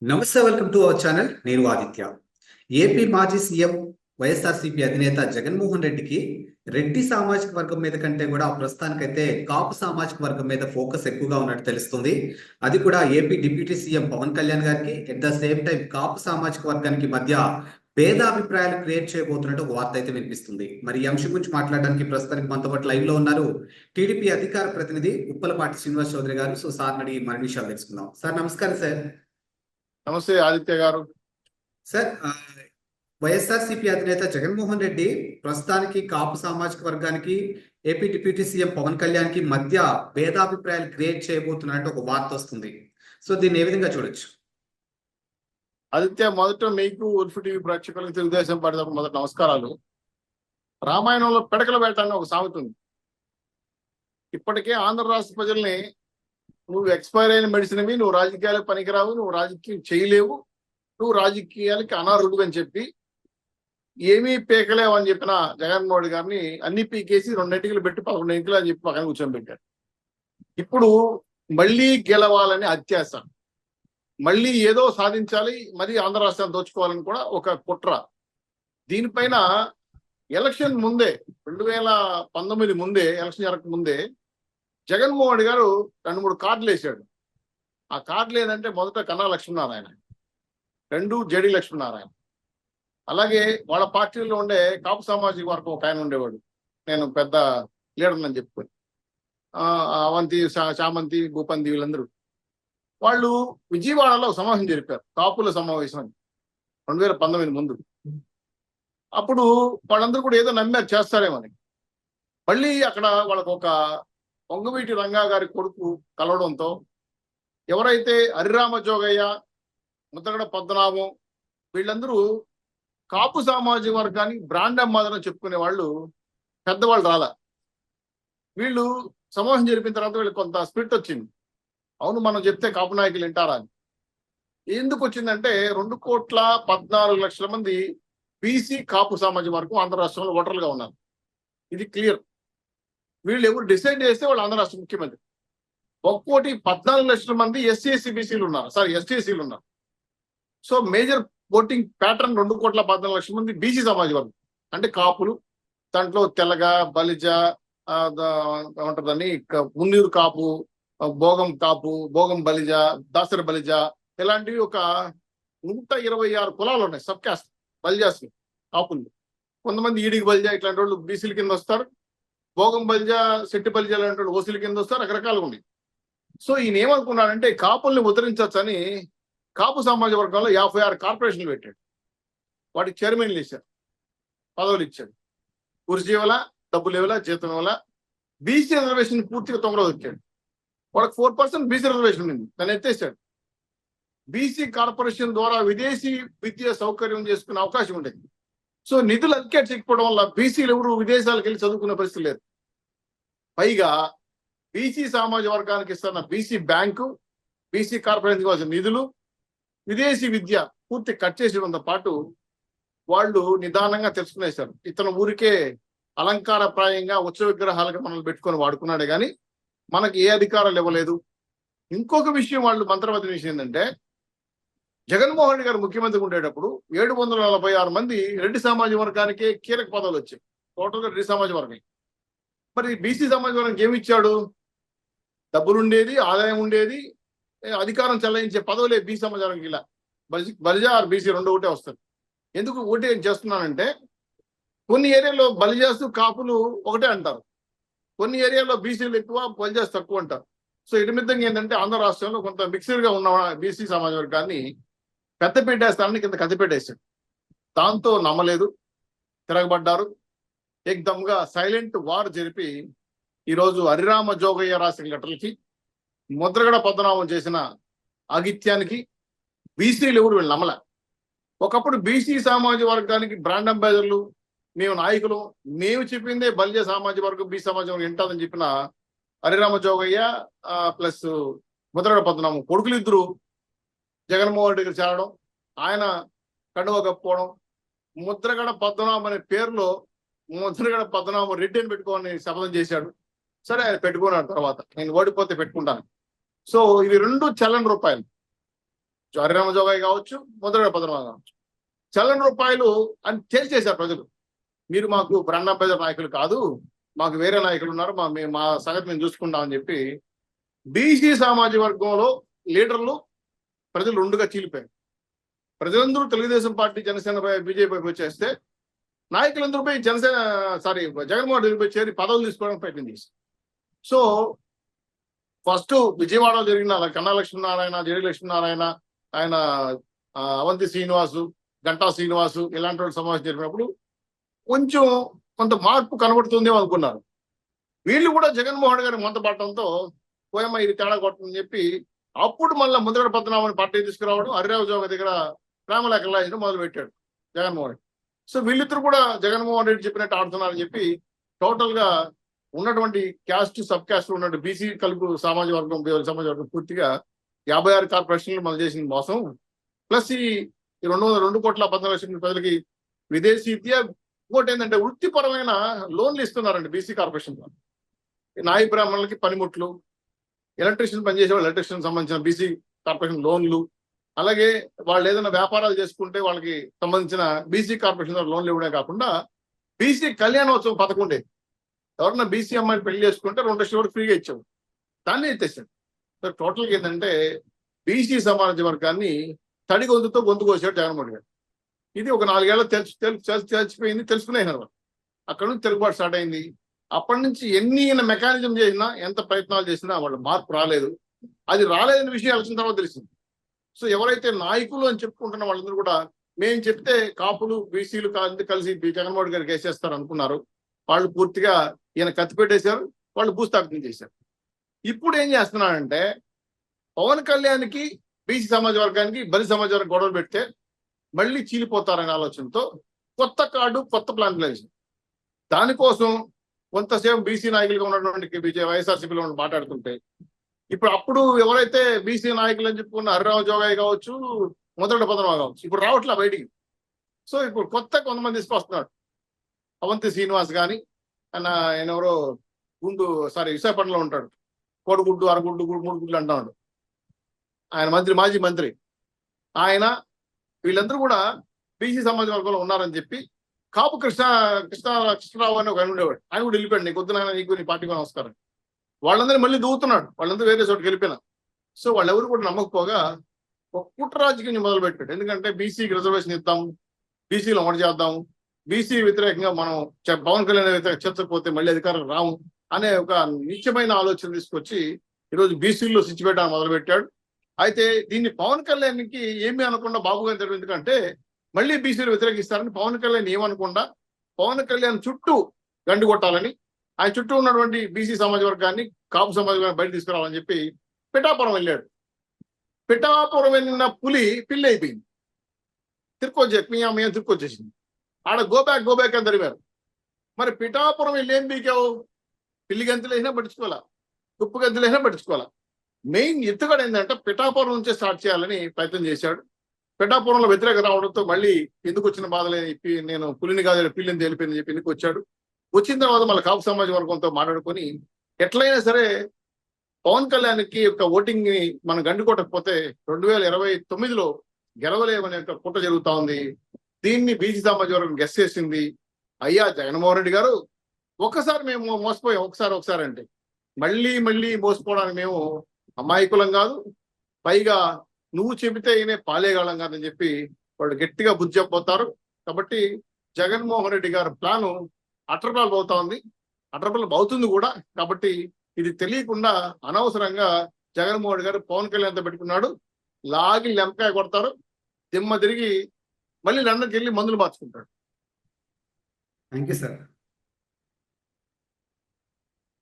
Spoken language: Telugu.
నమస్తే, వెల్కమ్ టు అవర్ ఛానల్. నేను ఆదిత్య. ఏపీ మాజీ సీఎం వైఎస్ఆర్సీపీ అధినేత జగన్మోహన్ రెడ్డికి రెడ్డి సామాజిక వర్గం మీద కంటే కూడా ప్రస్తుతానికైతే కాపు సామాజిక వర్గం మీద ఫోకస్ ఎక్కువగా ఉన్నట్టు తెలుస్తుంది. అది కూడా AP deputy CM Pawan Kalyan గారికి at the same time Kapu సామాజిక వర్గానికి మధ్య భేదాభిప్రాయాలు క్రియేట్ చేయబోతున్నట్టు ఒక వార్త అయితే వినిపిస్తుంది. మరి ఈ అంశం గురించి మాట్లాడడానికి ప్రస్తుతానికి మనతో పాటు లైవ్ లో ఉన్నారు టీడీపీ అధికార ప్రతినిధి ఉప్పలపాటి శ్రీనివాస్ చౌదరి గారు. సో సార్ అడిగి మరి విషయాలు తెలుసుకుందాం. సార్ నమస్కారం. సార్ నమస్తే ఆదిత్య గారు. సార్, వైఎస్ఆర్సీపీ అధినేత జగన్మోహన్ రెడ్డి ప్రస్తుతానికి కాపు సామాజిక వర్గానికి AP deputy CM Pawan Kalyan కి మధ్య భేదాభిప్రాయాలు క్రియేట్ చేయబోతున్నట్టు ఒక వార్త వస్తుంది. సో దీన్ని ఏ విధంగా చూడొచ్చు? ఆదిత్య, మొదట మీకు ఉల్ఫ్ టీవీ ప్రేక్షకులకు తెలుగుదేశం పార్టీ తరపున మొదట నమస్కారాలు. రామాయణంలో పిడకల వేట అని ఒక సామెత ఉంది. ఇప్పటికే ఆంధ్ర రాష్ట్ర ప్రజల్ని నువ్వు ఎక్స్పైర్ అయిన మెడిసిన్వి, నువ్వు రాజకీయాలకు పనికిరావు, నువ్వు రాజకీయం చేయలేవు, నువ్వు రాజకీయాలకి అనర్హుడు అని చెప్పి ఏమీ పీకలేవు అని చెప్పిన జగన్మోహన్ రెడ్డి గారిని అన్ని పీకేసి 2 ఎన్నికలు పెట్టి 11 ఎన్నికలు అని చెప్పి పక్కన కూర్చొని ఇప్పుడు మళ్ళీ గెలవాలని అత్యాశ, మళ్ళీ ఏదో సాధించాలి, మరి ఆంధ్ర రాష్ట్రాన్ని దోచుకోవాలని కూడా ఒక కుట్ర. దీనిపైన ఎలక్షన్ ముందే 2019 ముందే, ఎలక్షన్ జరగక ముందే జగన్మోహన్ రెడ్డి గారు 2-3 కార్డులు వేసాడు. ఆ కార్డులు ఏంటంటే మొదట కన్నా లక్ష్మీనారాయణ, 2 జడి లక్ష్మీనారాయణ, అలాగే వాళ్ళ పార్టీలో ఉండే కాపు సామాజిక వర్గం ఒక ఆయన ఉండేవాడు, నేను పెద్ద లీడర్ అని చెప్పుకొని, అవంతి, చామంతి, భూపంతి, వీళ్ళందరూ వాళ్ళు విజయవాడలో సమావేశం జరిపారు, కాపుల సమావేశం అని 2019 ముందు. అప్పుడు వాళ్ళందరూ కూడా ఏదో నమ్మారు చేస్తారేమని. మళ్ళీ అక్కడ వాళ్ళకు ఒక పొంగవీటి రంగా గారి కొడుకు కలవడంతో ఎవరైతే హరిరామ జోగయ్య, ముద్రగడ పద్మనాభం వీళ్ళందరూ కాపు సామాజిక వర్గానికి బ్రాండ్ అంబాసిడర్ చెప్పుకునే వాళ్ళు పెద్దవాళ్ళు రాలా. వీళ్ళు సమావేశం జరిపిన తర్వాత వీళ్ళకి కొంత స్పిరిట్ వచ్చింది. అవును, మనం చెప్తే కాపు నాయకులు వింటారా అని. ఎందుకు వచ్చిందంటే 2,14,00,000 మంది బీసీ కాపు సామాజిక వర్గం ఆంధ్ర రాష్ట్రంలో ఓటర్లుగా ఉన్నారు. ఇది క్లియర్. వీళ్ళు ఎవరు డిసైడ్ చేస్తే వాళ్ళు ఆంధ్ర రాష్ట్ర ముఖ్యమంత్రి. 1,14,00,000 మంది ఎస్సీఎస్సీ బీసీలు ఉన్నారు, ఎస్టీసీలు ఉన్నారు. సో మేజర్ ఓటింగ్ ప్యాటర్న్ 2,14,00,000 మంది బీసీ సమాజ వర్గం అంటే కాపులు. దాంట్లో తెలగ, బలిజ, ఏమంటుందని మున్నీరు కాపు, భోగం కాపు, భోగం బలిజ, దాసరి బలిజ, ఇలాంటివి ఒక 126 కులాలు ఉన్నాయి. సబ్ కాస్ట్ బలిజాస్ కాపులు. కొంతమంది ఈడికి బలిజ ఇట్లాంటి వాళ్ళు బీసీల కింద వస్తారు. భోగం బలిజ, శెట్టి బలిజ లాంటి వాళ్ళు ఓసీల కింద వస్తారు. రకరకాలుగా ఉంది. సో ఈయన ఏమనుకున్నాడంటే కాపుల్ని ఉద్ధరించవచ్చని కాపు సమాజ వర్గంలో 56 కార్పొరేషన్లు పెట్టాడు. వాటికి చైర్మన్లు ఇచ్చారు, పదవులు ఇచ్చాడు. కుర్చీ ఇవ్వాల, డబ్బులు ఇవ్వాల, జీతం ఇవ్వాల. బీసీ రిజర్వేషన్ పూర్తిగా తొంగలో వచ్చాడు. వాళ్ళకి 4% బీసీ రిజర్వేషన్ ఉంది, దాన్ని ఎత్తేసాడు. బీసీ కార్పొరేషన్ ద్వారా విదేశీ విద్య సౌకర్యం చేసుకునే అవకాశం ఉండేది. సో నిధులు అలికేట్ చేయకపోవడం వల్ల బీసీలు ఎవరు విదేశాలకు వెళ్ళి చదువుకునే పరిస్థితి లేదు. పైగా బీసీ సామాజిక వర్గానికి ఇస్తున్న బీసీ బ్యాంకు, బీసీ కార్పొరేషన్ కావాల్సిన నిధులు, విదేశీ విద్య పూర్తి కట్ చేసేంతో పాటు వాళ్ళు నిదానంగా తెలుసుకునేశారు. ఇతను ఊరికే అలంకారప్రాయంగా ఉత్సవ విగ్రహాలకు మనల్ని పెట్టుకొని వాడుకున్నాడే కానీ మనకి ఏ అధికారాలు ఇవ్వలేదు. ఇంకొక విషయం, వాళ్ళు మంత్రవతి విషయం ఏంటంటే జగన్మోహన్ రెడ్డి గారు ముఖ్యమంత్రి ఉండేటప్పుడు 746 మంది రెడ్డి సామాజిక వర్గానికి కీలక పదవులు వచ్చాయి. టోటల్గా రెడ్డి సామాజిక వర్గం. మరి బీసీ సామాజిక వర్గానికి ఏమి ఇచ్చాడు? డబ్బులు ఉండేది, ఆదాయం ఉండేది, అధికారం చెల్లించే పదవులే బీసీ సమాజానికి. ఇలా బలిజ ఆర్ బీసీ 2 ఒకటే వస్తారు. ఎందుకు ఒకటే చేస్తున్నానంటే కొన్ని ఏరియాలో బలిజాస్ కాపులు ఒకటే అంటారు, కొన్ని ఏరియాలో బీసీలు ఎక్కువ, బలిజాస్ తక్కువ అంటారు. సో ఇటుమిద్దంగా ఏంటంటే ఆంధ్ర రాష్ట్రంలో కొంత మిక్స్డ్గా ఉన్న బీసీ సమాజ వర్గాన్ని పెద్దపీట వేస్తానని కింద కత్తిపేటేశాడు. దాంతో నమ్మలేదు, తిరగబడ్డారు. ఏకదమ్గా సైలెంట్ వార్ జరిపి ఈరోజు హరిరామ జోగయ్య రాసిన లెటర్లకి, ముద్రగడ పద్మనాభం చేసిన ఆగిత్యానికి బీసీలు ఎవరు వీళ్ళు నమ్మలే. ఒకప్పుడు బీసీ సామాజిక వర్గానికి బ్రాండ్ అంబాసిడర్లు, మేము నాయకులు, మేము చెప్పిందే బలిజ సామాజిక వర్గం బీసీ సమాజం వర్గం వింటాదని చెప్పిన హరిరామ జోగయ్య ప్లస్ ముద్రగడ పద్మనాభం కొడుకులు ఇద్దరు జగన్మోహన్ రెడ్డి గారు చేరడం, ఆయన కండువ కప్పుకోవడం, ముద్రగడ పద్మనాభం అనే పేరులో ముద్రగడ పద్మనాభం రెడ్డి అని పెట్టుకోని శపథం చేశాడు. సరే, ఆయన పెట్టుకున్నాడు. తర్వాత నేను ఓడిపోతే పెట్టుకుంటాను. సో ఇవి 2 చల్లని రూపాయలు. హరిరామ జోగాయి కావచ్చు, మొదటి పద్మనాభం కావచ్చు. చల్లని రూపాయలు అని తేల్చేశారు ప్రజలు. మీరు మాకు బ్రహ్మపేద నాయకులు కాదు, మాకు వేరే నాయకులు ఉన్నారు, మా సంగతి మేము చూసుకుంటామని చెప్పి బీసీ సామాజిక వర్గంలో లీడర్లు ప్రజలు రెండుగా చీలిపోయారు. ప్రజలందరూ తెలుగుదేశం పార్టీ, జనసేన, బీజేపీకి వచ్చేస్తే నాయకులందరూ పోయి జగన్మోహన్ రెడ్డి పోయి చేరి పదవులు తీసుకోవడానికి ప్రయత్నం చేశారు. సో ఫస్ట్ విజయవాడలో జరిగిన కన్నా లక్ష్మీనారాయణ, జడి లక్ష్మీనారాయణ, ఆయన అవంతి శ్రీనివాసు, గంటా శ్రీనివాసు ఇలాంటి వాళ్ళు సమావేశం జరిపినప్పుడు కొంత మార్పు కనబడుతుందేమో అనుకున్నారు. వీళ్ళు కూడా జగన్మోహన్ గారి మొంత పట్టడంతో పోయమ్మ ఇది తేడా కొట్టని చెప్పి అప్పుడు మళ్ళీ ముద్రగడ పద్మనాభాన్ని పార్టీ తీసుకురావడం, హరిరామ జోగ దగ్గర ప్రేమలేఖలు రాయడం మొదలు పెట్టాడు జగన్మోహన్ రెడ్డి. సో వీళ్ళిద్దరు కూడా జగన్మోహన్ రెడ్డి చెప్పినట్టు ఆడుతున్నారని చెప్పి టోటల్ గా ఉన్నటువంటి క్యాస్ట్, సబ్ క్యాస్ట్ ఉన్నటువంటి బీసీ కలుపు సమాజ వర్గం పూర్తిగా 56 కార్పొరేషన్లు మనం చేసిన మోసం, ప్లస్ ఈ 2,2,14,00,000 ప్రజలకి విదేశీ విద్య. ఇంకోటి ఏంటంటే వృత్తిపరమైన లోన్లు ఇస్తున్నారండి బీసీ కార్పొరేషన్. నాయి బ్రాహ్మణులకి పనిముట్లు, ఎలక్ట్రీషియన్ పనిచేసే వాళ్ళు ఎలక్ట్రీషియన్ సంబంధించిన బీసీ కార్పొరేషన్ లోన్లు, అలాగే వాళ్ళు ఏదైనా వ్యాపారాలు చేసుకుంటే వాళ్ళకి సంబంధించిన బీసీ కార్పొరేషన్ లోన్లు ఇవ్వడమే కాకుండా బీసీ కళ్యాణోత్సవం పథకం ఉండేది. ఎవరన్నా బీసీ అమ్మాయిని పెళ్లి చేసుకుంటే 2 లక్షల వరకు ఫ్రీగా ఇచ్చావు, దాన్ని ఎత్తేసాడు. సో టోటల్గా ఏంటంటే బీసీ సమాజ వర్గాన్ని తడి గొంతుతో గొంతు కోసాడు జగన్మోహన్ గారు. ఇది ఒక 4 ఏళ్ళ తెలిసిపోయింది, తెలుసుకునేసారు. అక్కడ నుంచి తిరుగుబాటు స్టార్ట్ అయింది. అప్పటి నుంచి ఎన్ని మెకానిజం చేసినా, ఎంత ప్రయత్నాలు చేసినా వాళ్ళ మార్పు రాలేదు. అది రాలేదని విషయం వచ్చిన తర్వాత తెలిసింది. సో ఎవరైతే నాయకులు అని చెప్పుకుంటున్న వాళ్ళందరూ కూడా మేము చెప్తే కాపులు, బీసీలు కలిసి జగన్మోహన్ గారికి వేసేస్తారు అనుకున్నారు. వాళ్ళు పూర్తిగా ఈయన కత్తి పెట్టేశారు, వాళ్ళు భూస్థాపితం చేశారు. ఇప్పుడు ఏం చేస్తున్నారంటే పవన్ కళ్యాణ్కి, బీసీ సమాజ వర్గానికి, బలి సమాజ వర్గం గొడవలు పెడితే మళ్ళీ చీలిపోతారనే ఆలోచనతో కొత్త కార్డు, కొత్త ప్లాన్ చేసింది. దానికోసం కొంతసేపు బీసీ నాయకులుగా ఉన్నటువంటి వైఎస్ఆర్సీపీలో మాట్లాడుతుంటే అప్పుడు ఎవరైతే బీసీ నాయకులు అని చెప్పుకున్న హరిరామ జోగాయి కావచ్చు, మొదటి పద్మనాభం కావచ్చు, ఇప్పుడు రావట్లే బయటికి. సో ఇప్పుడు కొంతమంది తీసుకొస్తున్నాడు. అవంతి శ్రీనివాస్ కానీ, ఆయన ఎవరో విశాఖపట్నంలో ఉంటాడు, కోడిగుడ్డు, అరగుడ్డు, 3 గుడ్లు అంటున్నాడు. ఆయన మాజీ మంత్రి. ఆయన వీళ్ళందరూ కూడా బీసీ సమాజ వర్గంలో ఉన్నారని చెప్పి కాపు కృష్ణరావు అని ఒక ఆయన ఉండేవాడు. ఆయన కూడా వెళ్ళిపోయాడు, నీకు వద్దున, నీ పార్టీకి నమస్కారం. వాళ్ళందరూ మళ్ళీ దూగుతున్నాడు, వాళ్ళందరూ వేరే చోటుకి వెళ్ళిపోయినా. సో వాళ్ళెవరు కూడా నమ్మకపోగా ఒక కుట్ర రాజకీయం మొదలు పెట్టాడు. ఎందుకంటే బీసీకి రిజర్వేషన్ ఇద్దాం, బీసీలో అమలు చేద్దాం, బీసీ వ్యతిరేకంగా మనం పవన్ కళ్యాణ్ వ్యతిరేక చర్చకపోతే మళ్ళీ అధికారం రాము అనే ఒక నిత్యమైన ఆలోచన తీసుకొచ్చి ఈరోజు బీసీల్లో స్విచ్ పెట్టడానికి మొదలు పెట్టాడు. అయితే దీన్ని పవన్ కళ్యాణ్కి ఏమీ అనకుండా బాబు గారు తెలియదు. ఎందుకంటే మళ్ళీ బీసీలు వ్యతిరేకిస్తారని పవన్ కళ్యాణ్ ఏమనకుండా పవన్ కళ్యాణ్ చుట్టూ గండి కొట్టాలని, ఆయన చుట్టూ ఉన్నటువంటి బీసీ సమాజ వర్గాన్ని, కాపు సమాజ వర్గాన్ని బయట తీసుకురావాలని చెప్పి పిఠాపురం వెళ్ళాడు. పిఠాపురం వెళ్ళిన పులి పిల్లి అయిపోయింది, తిరుక్కొచ్చేసింది. ఆడ గో బ్యాక్ అని తరిమారు. మరి పిఠాపురం వెళ్ళి ఏం బీకావు? పిల్లి గంతులు అయినా పట్టించుకోవాలా, కుప్పు గంతులు అయినా పట్టించుకోవాలా. మెయిన్ ఎత్తుగడ ఏంటంటే పిఠాపురం నుంచే స్టార్ట్ చేయాలని ప్రయత్నం చేశాడు. పిఠాపురంలో వ్యతిరేక రావడంతో మళ్ళీ ఎందుకు వచ్చిన బాధలేని నేను పులిని కాదు పిల్లిని తేలిపోయిందని చెప్పి ఎందుకు వచ్చాడు. వచ్చిన తర్వాత మళ్ళీ కాపు సమాజ వర్గంతో మాట్లాడుకొని ఎట్లయినా సరే పవన్ కళ్యాణ్కి యొక్క ఓటింగ్ ని మనం గండి కొట్టకపోతే 2029లో గెలవలేమనే ఒక కుట్ర జరుగుతా ఉంది. దీన్ని బీసీ సమాజ వర్గం గెస్ చేసింది. అయ్యా జగన్మోహన్ రెడ్డి గారు, ఒకసారి మేము మోసపోయాం, ఒకసారి అంటే మళ్ళీ మోసపోవడానికి మేము అమాయకులం కాదు, పైగా నువ్వు చెబితే ఈయనే పాలేగాళం కాదని చెప్పి వాళ్ళు గట్టిగా బుద్ధి చెప్పబోతారు. కాబట్టి జగన్మోహన్ రెడ్డి గారి ప్లాను అటర్పాలు అవుతా ఉంది, అటర్పాలు అవుతుంది కూడా. కాబట్టి ఇది తెలియకుండా అనవసరంగా జగన్మోహన్ గారు పవన్ కళ్యాణ్తో పెట్టుకున్నాడు. లాగి లెంకాయ కొడతారు, దిమ్మ తిరిగి మళ్ళీ లండన్కి వెళ్ళి మందులు మార్చుకుంటాడు. Thank you sir.